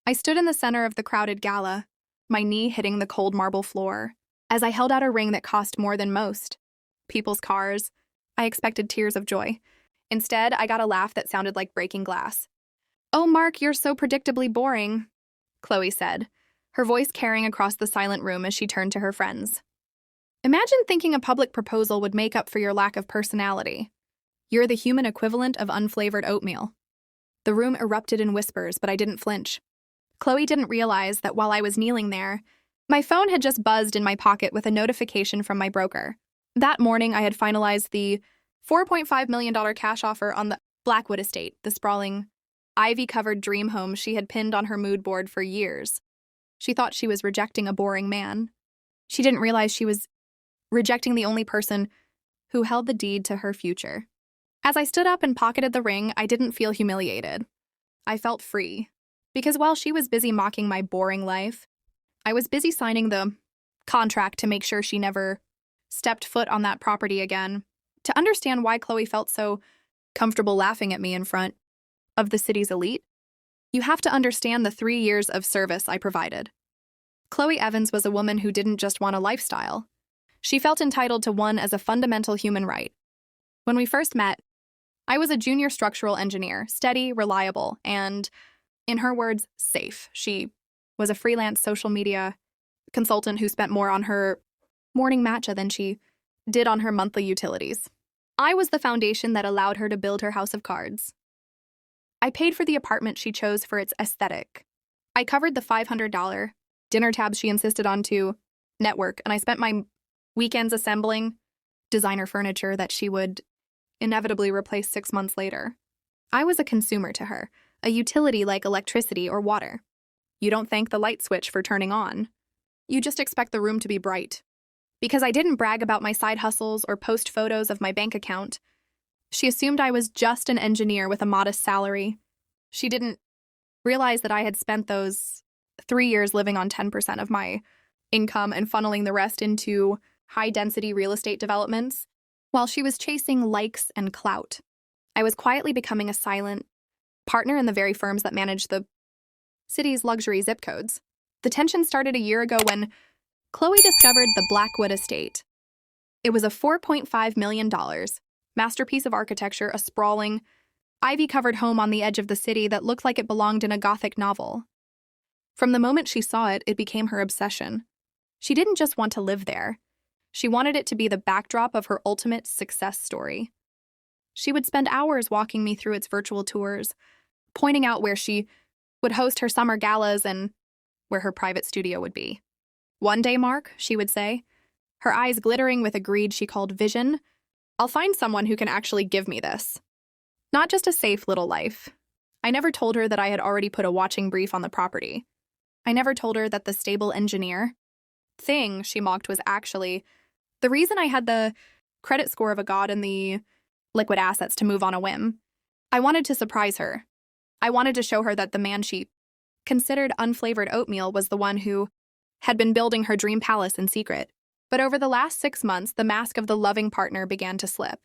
I stood in the center of the crowded gala, my knee hitting the cold marble floor, as I held out a ring that cost more than most. People's cars. I expected tears of joy. Instead, I got a laugh that sounded like breaking glass. "Oh, Mark, you're so predictably boring," Chloe said, her voice carrying across the silent room as she turned to her friends. "Imagine thinking a public proposal would make up for your lack of personality. You're the human equivalent of unflavored oatmeal." The room erupted in whispers, but I didn't flinch. Chloe didn't realize that while I was kneeling there, my phone had just buzzed in my pocket with a notification from my broker. That morning, I had finalized the $4.5 million cash offer on the Blackwood Estate, the sprawling, ivy-covered dream home she had pinned on her mood board for years. She thought she was rejecting a boring man. She didn't realize she was rejecting the only person who held the deed to her future. As I stood up and pocketed the ring, I didn't feel humiliated. I felt free. Because while she was busy mocking my boring life, I was busy signing the contract to make sure she never stepped foot on that property again. To understand why Chloe felt so comfortable laughing at me in front of the city's elite, you have to understand the 3 years of service I provided. Chloe Evans was a woman who didn't just want a lifestyle. She felt entitled to one as a fundamental human right. When we first met, I was a junior structural engineer, steady, reliable, and, in her words, safe. She was a freelance social media consultant who spent more on her morning matcha than she did on her monthly utilities. I was the foundation that allowed her to build her house of cards. I paid for the apartment she chose for its aesthetic. I covered the $500 dinner tabs she insisted on to network, and I spent my weekends assembling designer furniture that she would inevitably replace 6 months later. I was a consumer to her, a utility like electricity or water. You don't thank the light switch for turning on. You just expect the room to be bright. Because I didn't brag about my side hustles or post photos of my bank account, she assumed I was just an engineer with a modest salary. She didn't realize that I had spent those 3 years living on 10% of my income and funneling the rest into high-density real estate developments, while she was chasing likes and clout. I was quietly becoming a silent partner in the very firms that managed the city's luxury zip codes. The tension started a year ago when Chloe discovered the Blackwood Estate. It was a $4.5 million masterpiece of architecture, a sprawling, ivy-covered home on the edge of the city that looked like it belonged in a Gothic novel. From the moment she saw it, it became her obsession. She didn't just want to live there. She wanted it to be the backdrop of her ultimate success story. She would spend hours walking me through its virtual tours, pointing out where she would host her summer galas and where her private studio would be. "One day, Mark," she would say, her eyes glittering with a greed she called vision, "I'll find someone who can actually give me this. Not just a safe little life." I never told her that I had already put a watching brief on the property. I never told her that the stable engineer thing she mocked was actually the reason I had the credit score of a god and the liquid assets to move on a whim. I wanted to surprise her. I wanted to show her that the man she considered unflavored oatmeal was the one who had been building her dream palace in secret. But over the last 6 months, the mask of the loving partner began to slip.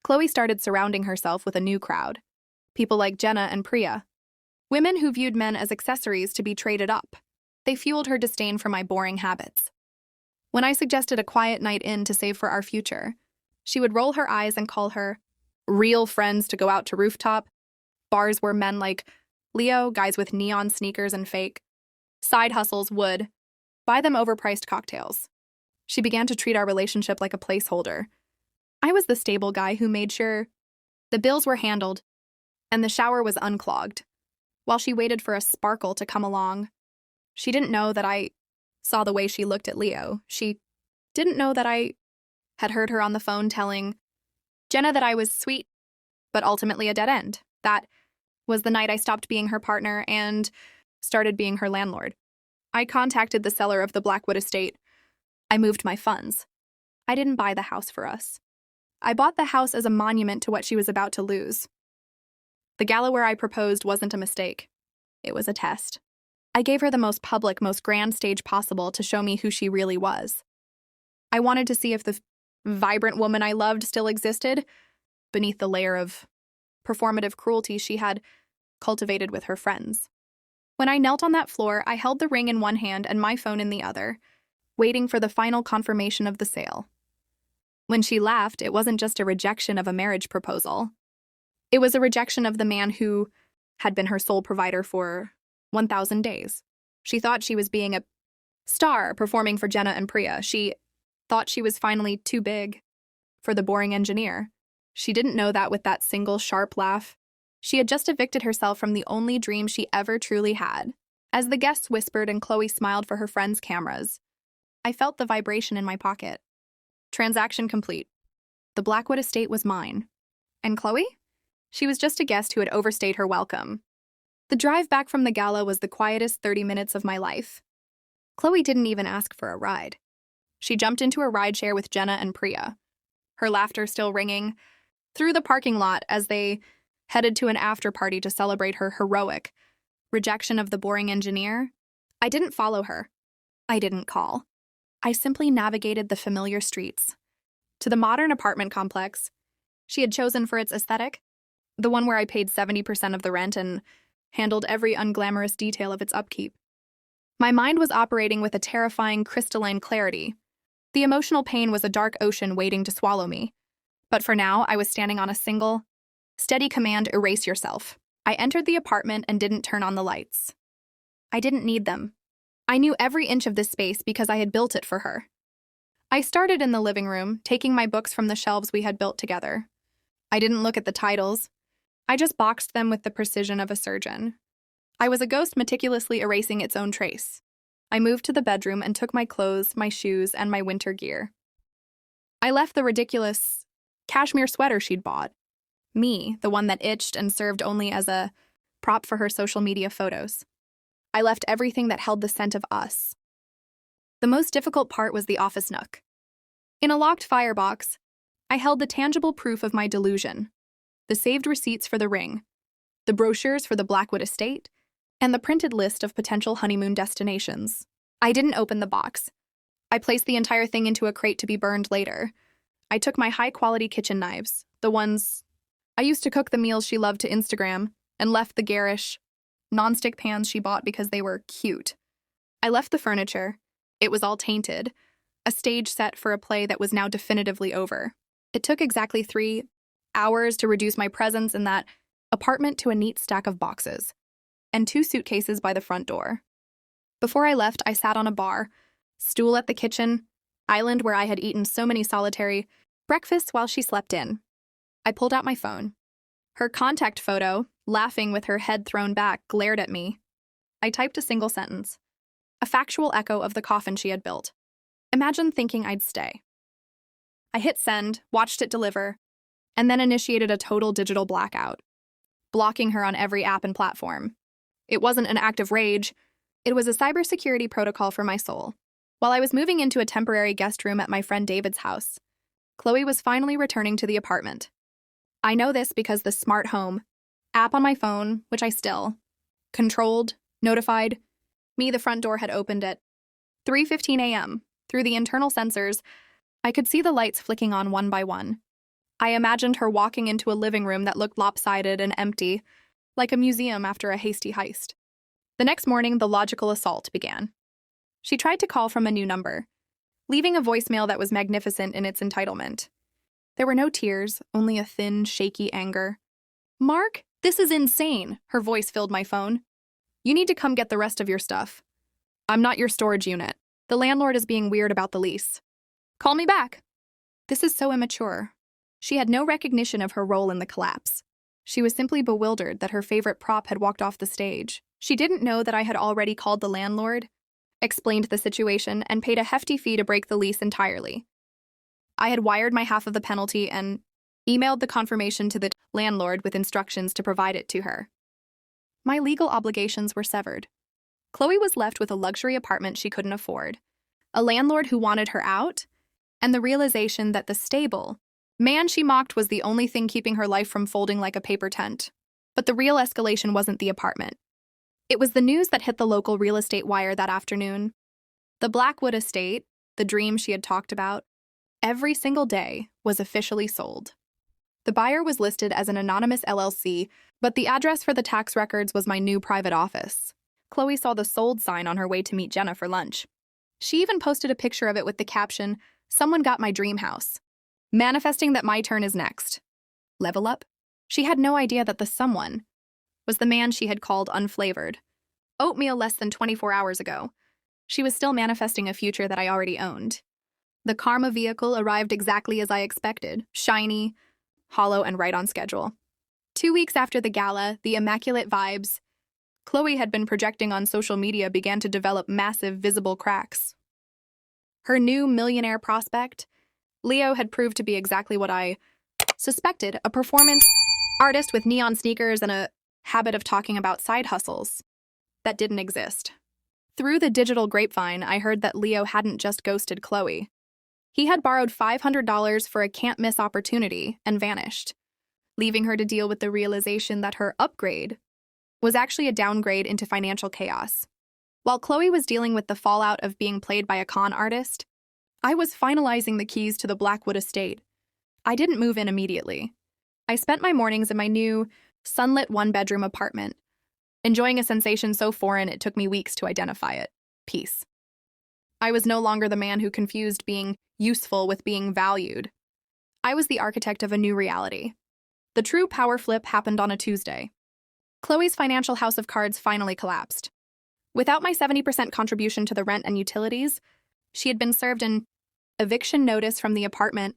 Chloe started surrounding herself with a new crowd. People like Jenna and Priya. Women who viewed men as accessories to be traded up. They fueled her disdain for my boring habits. When I suggested a quiet night in to save for our future, she would roll her eyes and call her real friends to go out to rooftop bars where men like Leo, guys with neon sneakers and fake side hustles, would buy them overpriced cocktails. She began to treat our relationship like a placeholder. I was the stable guy who made sure the bills were handled and the shower was unclogged, while she waited for a sparkle to come along. She didn't know that I saw the way she looked at Leo. She didn't know that I had heard her on the phone telling Jenna that I was sweet, but ultimately a dead end. That was the night I stopped being her partner and started being her landlord. I contacted the seller of the Blackwood Estate. I moved my funds. I didn't buy the house for us. I bought the house as a monument to what she was about to lose. The gala where I proposed wasn't a mistake. It was a test. I gave her the most public, most grand stage possible to show me who she really was. I wanted to see if the vibrant woman I loved still existed beneath the layer of performative cruelty she had cultivated with her friends. When I knelt on that floor, I held the ring in one hand and my phone in the other, waiting for the final confirmation of the sale. When she laughed, it wasn't just a rejection of a marriage proposal. It was a rejection of the man who had been her sole provider for 1,000 days. She thought she was being a star performing for Jenna and Priya. She thought she was finally too big for the boring engineer. She didn't know that with that single sharp laugh, she had just evicted herself from the only dream she ever truly had. As the guests whispered and Chloe smiled for her friends' cameras, I felt the vibration in my pocket. Transaction complete. The Blackwood Estate was mine. And Chloe? She was just a guest who had overstayed her welcome. The drive back from the gala was the quietest 30 minutes of my life. Chloe didn't even ask for a ride. She jumped into a rideshare with Jenna and Priya, her laughter still ringing through the parking lot as they headed to an after-party to celebrate her heroic rejection of the boring engineer. I didn't follow her. I didn't call. I simply navigated the familiar streets to the modern apartment complex she had chosen for its aesthetic, the one where I paid 70% of the rent and handled every unglamorous detail of its upkeep. My mind was operating with a terrifying crystalline clarity. The emotional pain was a dark ocean waiting to swallow me. But for now, I was standing on a single, steady command: erase yourself. I entered the apartment and didn't turn on the lights. I didn't need them. I knew every inch of this space because I had built it for her. I started in the living room, taking my books from the shelves we had built together. I didn't look at the titles. I just boxed them with the precision of a surgeon. I was a ghost meticulously erasing its own trace. I moved to the bedroom and took my clothes, my shoes, and my winter gear. I left the ridiculous cashmere sweater she'd bought. Me, the one that itched and served only as a prop for her social media photos. I left everything that held the scent of us. The most difficult part was the office nook. In a locked firebox, I held the tangible proof of my delusion: the saved receipts for the ring, the brochures for the Blackwood Estate, and the printed list of potential honeymoon destinations. I didn't open the box. I placed the entire thing into a crate to be burned later. I took my high-quality kitchen knives, the ones I used to cook the meals she loved, to Instagram, and left the garish, non-stick pans she bought because they were cute. I left the furniture. It was all tainted, a stage set for a play that was now definitively over. It took exactly 3 hours to reduce my presence in that apartment to a neat stack of boxes and 2 suitcases by the front door. Before I left, I sat on a bar stool at the kitchen island where I had eaten so many solitary breakfasts while she slept in. I pulled out my phone. Her contact photo, laughing with her head thrown back, glared at me. I typed a single sentence, a factual echo of the coffin she had built. Imagine thinking I'd stay. I hit send, watched it deliver, and then initiated a total digital blackout, blocking her on every app and platform. It wasn't an act of rage. It was a cybersecurity protocol for my soul. While I was moving into a temporary guest room at my friend David's house, Chloe was finally returning to the apartment. I know this because the smart home app on my phone, which I still controlled, notified me the front door had opened at 3:15 a.m. Through the internal sensors, I could see the lights flicking on one by one. I imagined her walking into a living room that looked lopsided and empty, like a museum after a hasty heist. The next morning, the logical assault began. She tried to call from a new number, leaving a voicemail that was magnificent in its entitlement. There were no tears, only a thin, shaky anger. "Mark, this is insane," her voice filled my phone. "You need to come get the rest of your stuff. I'm not your storage unit. The landlord is being weird about the lease. Call me back." This is so immature. She had no recognition of her role in the collapse. She was simply bewildered that her favorite prop had walked off the stage. She didn't know that I had already called the landlord, explained the situation, and paid a hefty fee to break the lease entirely. I had wired my half of the penalty and emailed the confirmation to the landlord with instructions to provide it to her. My legal obligations were severed. Chloe was left with a luxury apartment she couldn't afford, a landlord who wanted her out, and the realization that the stable man she mocked was the only thing keeping her life from folding like a paper tent. But the real escalation wasn't the apartment. It was the news that hit the local real estate wire that afternoon. The Blackwood Estate, the dream she had talked about every single day, was officially sold. The buyer was listed as an anonymous LLC, but the address for the tax records was my new private office. Chloe saw the sold sign on her way to meet Jenna for lunch. She even posted a picture of it with the caption, "Someone got my dream house," manifesting that my turn is next. Level up? She had no idea that the someone was the man she had called unflavored. Oatmeal less than 24 hours ago. She was still manifesting a future that I already owned. The karma vehicle arrived exactly as I expected, shiny, hollow, and right on schedule. 2 weeks after the gala, the immaculate vibes Chloe had been projecting on social media began to develop massive visible cracks. Her new millionaire prospect, Leo, had proved to be exactly what I suspected, a performance artist with neon sneakers and a habit of talking about side hustles that didn't exist. Through the digital grapevine, I heard that Leo hadn't just ghosted Chloe. He had borrowed $500 for a can't-miss opportunity and vanished, leaving her to deal with the realization that her upgrade was actually a downgrade into financial chaos. While Chloe was dealing with the fallout of being played by a con artist, I was finalizing the keys to the Blackwood Estate. I didn't move in immediately. I spent my mornings in my new, sunlit one-bedroom apartment, enjoying a sensation so foreign it took me weeks to identify it: peace. I was no longer the man who confused being useful with being valued. I was the architect of a new reality. The true power flip happened on a Tuesday. Chloe's financial house of cards finally collapsed. Without my 70% contribution to the rent and utilities, she had been served an eviction notice from the apartment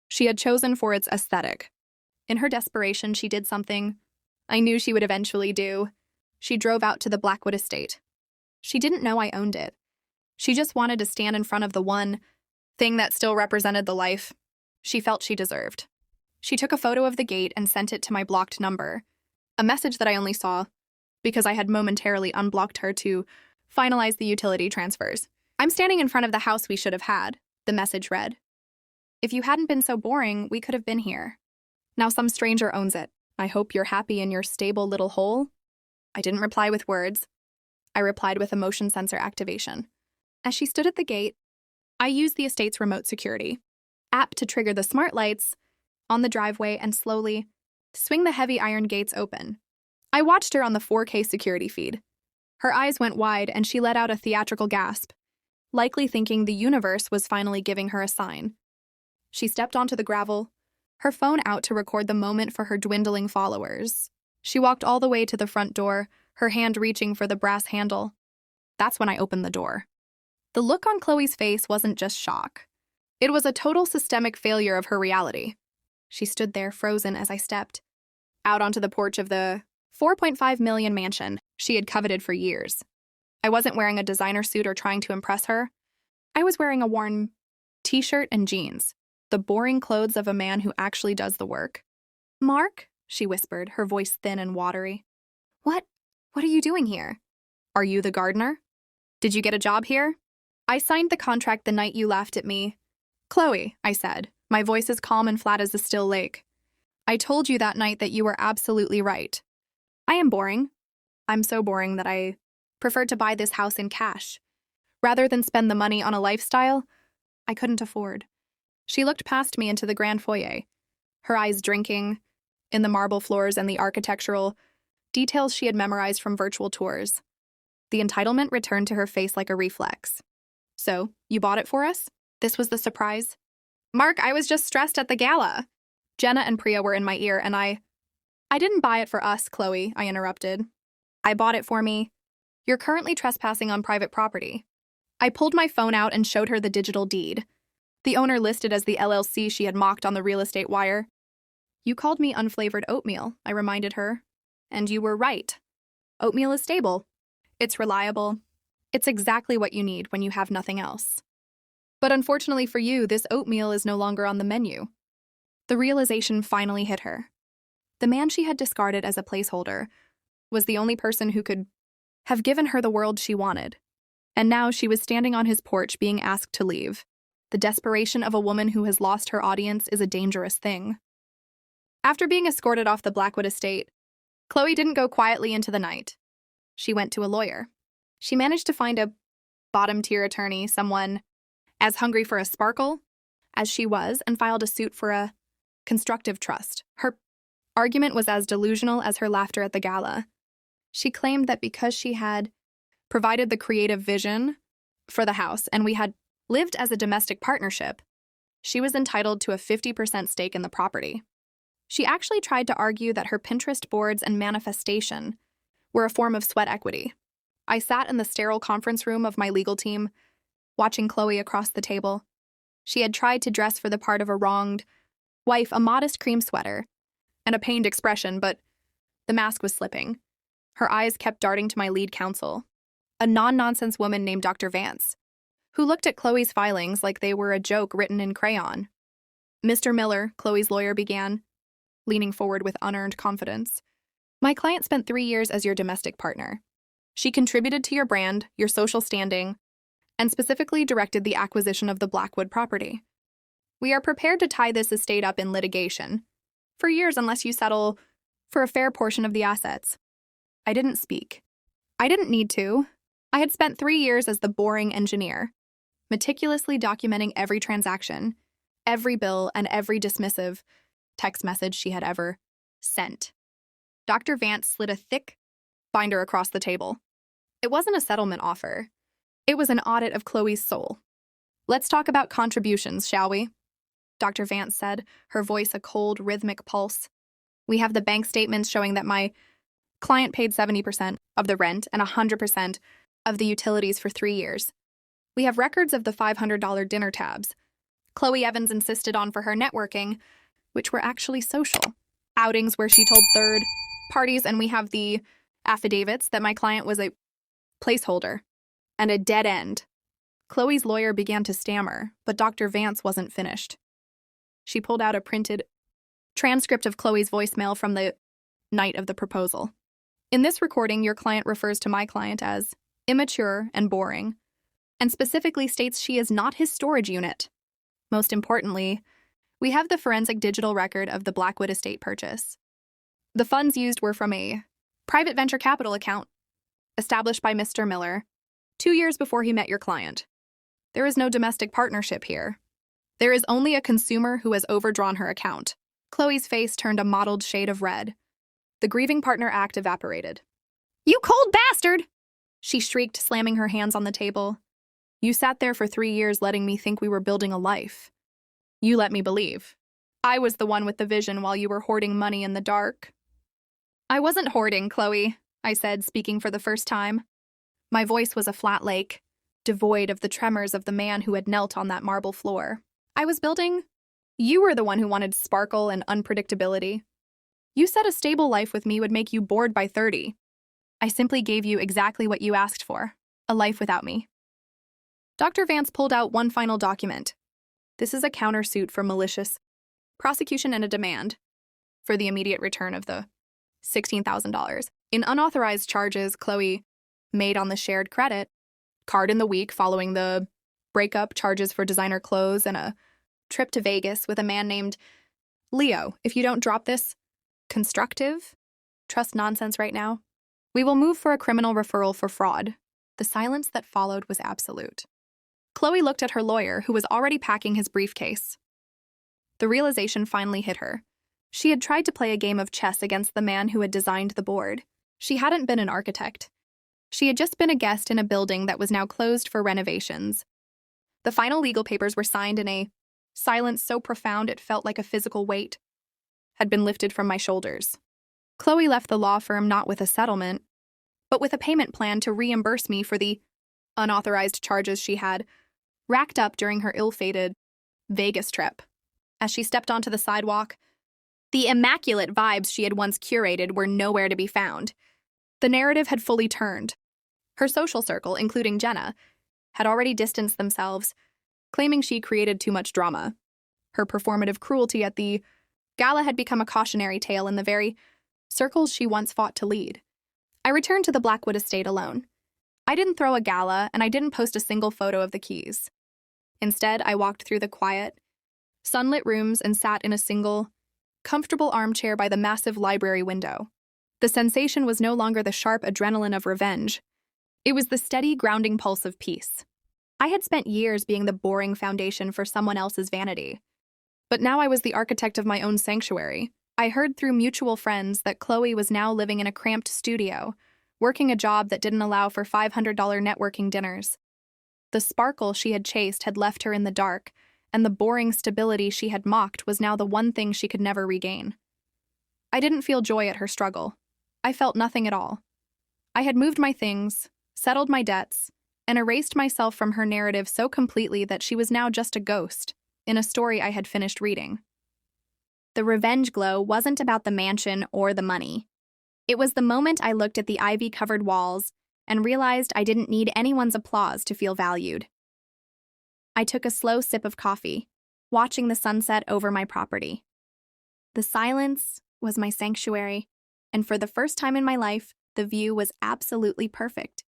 she had chosen for its aesthetic. In her desperation, she did something I knew she would eventually do. She drove out to the Blackwood Estate. She didn't know I owned it. She just wanted to stand in front of the one thing that still represented the life she felt she deserved. She took a photo of the gate and sent it to my blocked number, a message that I only saw because I had momentarily unblocked her to finalize the utility transfers. "I'm standing in front of the house we should have had," the message read. "If you hadn't been so boring, we could have been here. Now some stranger owns it. I hope you're happy in your stable little hole." I didn't reply with words. I replied with a motion sensor activation. As she stood at the gate, I used the estate's remote security app to trigger the smart lights on the driveway and slowly swing the heavy iron gates open. I watched her on the 4K security feed. Her eyes went wide and she let out a theatrical gasp, likely thinking the universe was finally giving her a sign. She stepped onto the gravel, her phone out to record the moment for her dwindling followers. She walked all the way to the front door, her hand reaching for the brass handle. That's when I opened the door. The look on Chloe's face wasn't just shock. It was a total systemic failure of her reality. She stood there frozen as I stepped out onto the porch of the $4.5 million mansion she had coveted for years. I wasn't wearing a designer suit or trying to impress her. I was wearing a worn t-shirt and jeans, the boring clothes of a man who actually does the work. "Mark?" she whispered, her voice thin and watery. What are you doing here?" "Are you the gardener? Did you get a job here?" "I signed the contract the night you laughed at me." "Chloe," I said, my voice as calm and flat as a still lake. "I told you that night that you were absolutely right. I am boring. I'm so boring that I preferred to buy this house in cash, rather than spend the money on a lifestyle I couldn't afford." She looked past me into the grand foyer, her eyes drinking in the marble floors and the architectural details she had memorized from virtual tours. The entitlement returned to her face like a reflex. "So, you bought it for us?" This was the surprise. "Mark, I was just stressed at the gala." Jenna and Priya were in my ear, and I didn't buy it for us, Chloe," I interrupted. "I bought it for me. You're currently trespassing on private property." I pulled my phone out and showed her the digital deed, the owner listed as the LLC she had mocked on the real estate wire. "You called me unflavored oatmeal," I reminded her. "And you were right. Oatmeal is stable. It's reliable. It's exactly what you need when you have nothing else. But unfortunately for you, this oatmeal is no longer on the menu." The realization finally hit her. The man she had discarded as a placeholder was the only person who could have given her the world she wanted. And now she was standing on his porch being asked to leave. The desperation of a woman who has lost her audience is a dangerous thing. After being escorted off the Blackwood Estate, Chloe didn't go quietly into the night. She went to a lawyer. She managed to find a bottom-tier attorney, someone as hungry for a sparkle as she was, and filed a suit for a constructive trust. Her argument was as delusional as her laughter at the gala. She claimed that because she had provided the creative vision for the house, and we had lived as a domestic partnership, she was entitled to a 50% stake in the property. She actually tried to argue that her Pinterest boards and manifestation were a form of sweat equity. I sat in the sterile conference room of my legal team, watching Chloe across the table. She had tried to dress for the part of a wronged wife, a modest cream sweater, and a pained expression, but the mask was slipping. Her eyes kept darting to my lead counsel, a non-nonsense woman named Dr. Vance, who looked at Chloe's filings like they were a joke written in crayon. Mr. Miller, Chloe's lawyer began, leaning forward with unearned confidence. My client spent 3 years as your domestic partner. She contributed to your brand, your social standing, and specifically directed the acquisition of the Blackwood property. We are prepared to tie this estate up in litigation for years unless you settle for a fair portion of the assets. I didn't speak. I didn't need to. I had spent 3 years as the boring engineer, meticulously documenting every transaction, every bill, and every dismissive text message she had ever sent. Dr. Vance slid a thick binder across the table. It wasn't a settlement offer. It was an audit of Chloe's soul. Let's talk about contributions, shall we? Dr. Vance said, her voice a cold, rhythmic pulse. We have the bank statements showing that my client paid 70% of the rent and 100% of the utilities for 3 years. We have records of the $500 dinner tabs Chloe Evans insisted on for her networking, which were actually social outings where she told third parties, and we have the affidavits that my client was a placeholder and a dead end. Chloe's lawyer began to stammer, but Dr. Vance wasn't finished. She pulled out a printed transcript of Chloe's voicemail from the night of the proposal. In this recording, your client refers to my client as immature and boring, and specifically states she is not his storage unit. Most importantly, we have the forensic digital record of the Blackwood Estate purchase. The funds used were from a private venture capital account established by Mr. Miller 2 years before he met your client. There is no domestic partnership here. There is only a consumer who has overdrawn her account. Chloe's face turned a mottled shade of red. The grieving partner act evaporated. You cold bastard! She shrieked, slamming her hands on the table. You sat there for 3 years letting me think we were building a life. You let me believe. I was the one with the vision while you were hoarding money in the dark. I wasn't hoarding, Chloe, I said, speaking for the first time. My voice was a flat lake, devoid of the tremors of the man who had knelt on that marble floor. I was building. You were the one who wanted sparkle and unpredictability. You said a stable life with me would make you bored by 30. I simply gave you exactly what you asked for, a life without me. Dr. Vance pulled out one final document. This is a countersuit for malicious prosecution and a demand for the immediate return of the $16,000 in unauthorized charges Chloe made on the shared credit card in the week following the breakup, charges for designer clothes, and a trip to Vegas with a man named Leo. If you don't drop this constructive trust nonsense right now, we will move for a criminal referral for fraud. The silence that followed was absolute. Chloe looked at her lawyer, who was already packing his briefcase. The realization finally hit her. She had tried to play a game of chess against the man who had designed the board. She hadn't been an architect. She had just been a guest in a building that was now closed for renovations. The final legal papers were signed in a silence so profound it felt like a physical weight had been lifted from my shoulders. Chloe left the law firm not with a settlement, but with a payment plan to reimburse me for the unauthorized charges she had racked up during her ill-fated Vegas trip. As she stepped onto the sidewalk, the immaculate vibes she had once curated were nowhere to be found. The narrative had fully turned. Her social circle, including Jenna, had already distanced themselves, claiming she created too much drama. Her performative cruelty at the gala had become a cautionary tale in the very circles she once fought to lead. I returned to the Blackwood Estate alone. I didn't throw a gala, and I didn't post a single photo of the keys. Instead, I walked through the quiet, sunlit rooms and sat in a single, comfortable armchair by the massive library window. The sensation was no longer the sharp adrenaline of revenge. It was the steady, grounding pulse of peace. I had spent years being the boring foundation for someone else's vanity. But now I was the architect of my own sanctuary. I heard through mutual friends that Chloe was now living in a cramped studio, working a job that didn't allow for $500 networking dinners. The sparkle she had chased had left her in the dark, and the boring stability she had mocked was now the one thing she could never regain. I didn't feel joy at her struggle. I felt nothing at all. I had moved my things, settled my debts, and erased myself from her narrative so completely that she was now just a ghost in a story I had finished reading. The revenge glow wasn't about the mansion or the money. It was the moment I looked at the ivy-covered walls and realized I didn't need anyone's applause to feel valued. I took a slow sip of coffee, watching the sunset over my property. The silence was my sanctuary, and for the first time in my life, the view was absolutely perfect.